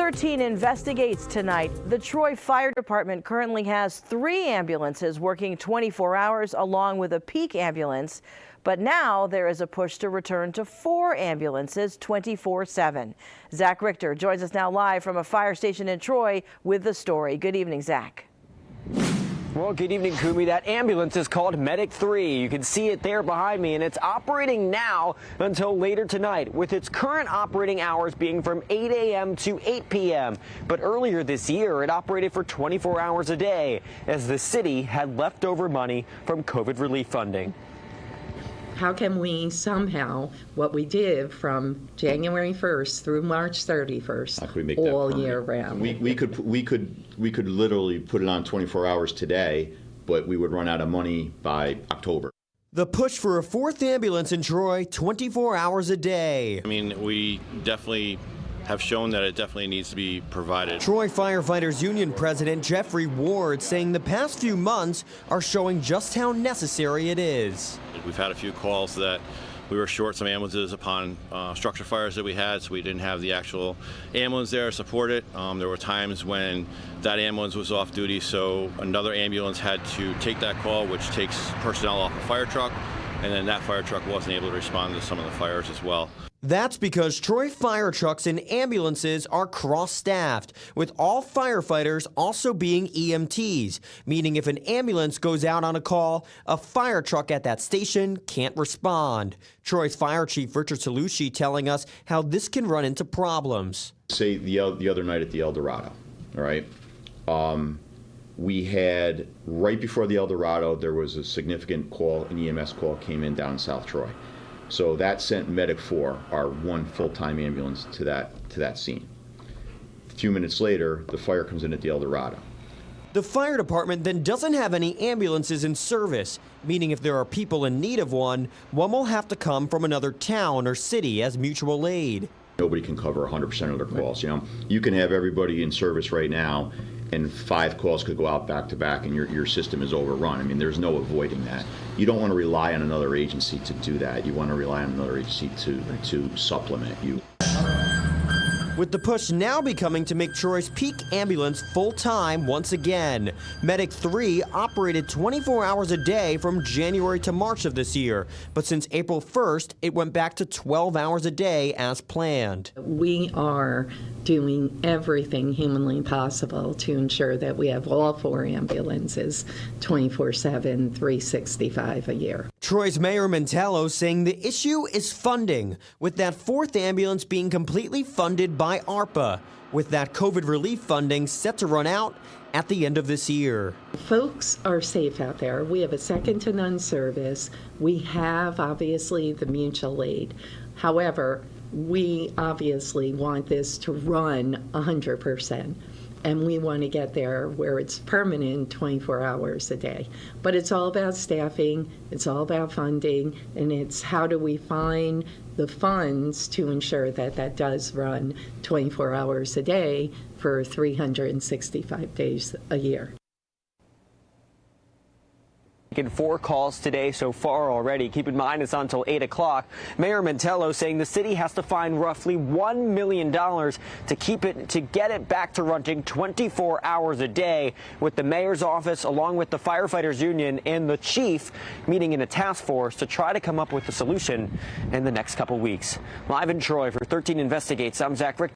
13 investigates tonight. The Troy Fire Department currently has 3 ambulances working 24 hours along with a peak ambulance. But now there is a push to return to 4 ambulances 24/7. Zach Richter joins us now live from a fire station in Troy with the story. Good evening, Zach. Well, good evening, Kumi. That ambulance is called Medic 3. You can see it there behind me, and it's operating now until later tonight, with its current operating hours being from 8 a.m. to 8 p.m. But earlier this year, it operated for 24 hours a day, as the city had leftover money from COVID relief funding. How can we somehow, what we did from January 1st through March 31st, all year round? We could literally put it on 24 hours today, but we would run out of money by October. The push for a 4th ambulance in Troy, 24 hours a day. I mean, we definitely have shown that it definitely needs to be provided. Troy Firefighters Union President Jeffrey Ward saying the past few months are showing just how necessary it is. We've had a few calls that we were short some ambulances upon structure fires that we had, so we didn't have the actual ambulance there to support it. There were times when that ambulance was off duty, so another ambulance had to take that call, which takes personnel off a fire truck, and then that fire truck wasn't able to respond to some of the fires as well. That's because Troy fire trucks and ambulances are cross-staffed, with all firefighters also being EMTs, meaning if an ambulance goes out on a call, a fire truck at that station can't respond. Troy's Fire Chief Richard Salucci telling us how this can run into problems. Say the other night at the El Dorado, all right? We had, right before the El Dorado, there was a significant call, an EMS call came in down South Troy. So that sent Medic 4, our one full-time ambulance, to that scene. A few minutes later, the fire comes in at the El Dorado. The fire department then doesn't have any ambulances in service, meaning if there are people in need of one will have to come from another town or city as mutual aid. Nobody can cover 100% of their calls. You know, you can have everybody in service right now, and 5 calls could go out back to back, and your system is overrun. I mean, there's no avoiding that. You don't want to rely on another agency to do that. You want to rely on another agency to supplement you. With the push now becoming to make Troy's peak ambulance full-time once again. Medic 3 operated 24 hours a day from January to March of this year, but since April 1st, it went back to 12 hours a day as planned. We are doing everything humanly possible to ensure that we have all 4 ambulances 24/7, 365 a year. Troy's Mayor Mantello saying the issue is funding, with that 4th ambulance being completely funded by ARPA, with that COVID relief funding set to run out at the end of this year. Folks are safe out there. We have a second-to-none service. We have, obviously, the mutual aid. However, we obviously want this to run 100%. And we want to get there where it's permanent 24 hours a day. But it's all about staffing, it's all about funding, and it's how do we find the funds to ensure that that does run 24 hours a day for 365 days a year. Taken 4 calls today so far already. Keep in mind it's until 8 o'clock. Mayor Mantello saying the city has to find roughly $1 million to get it back to running 24 hours a day, with the mayor's office along with the firefighters union and the chief meeting in a task force to try to come up with a solution in the next couple weeks. Live in Troy for 13 Investigates, I'm Zach Richter.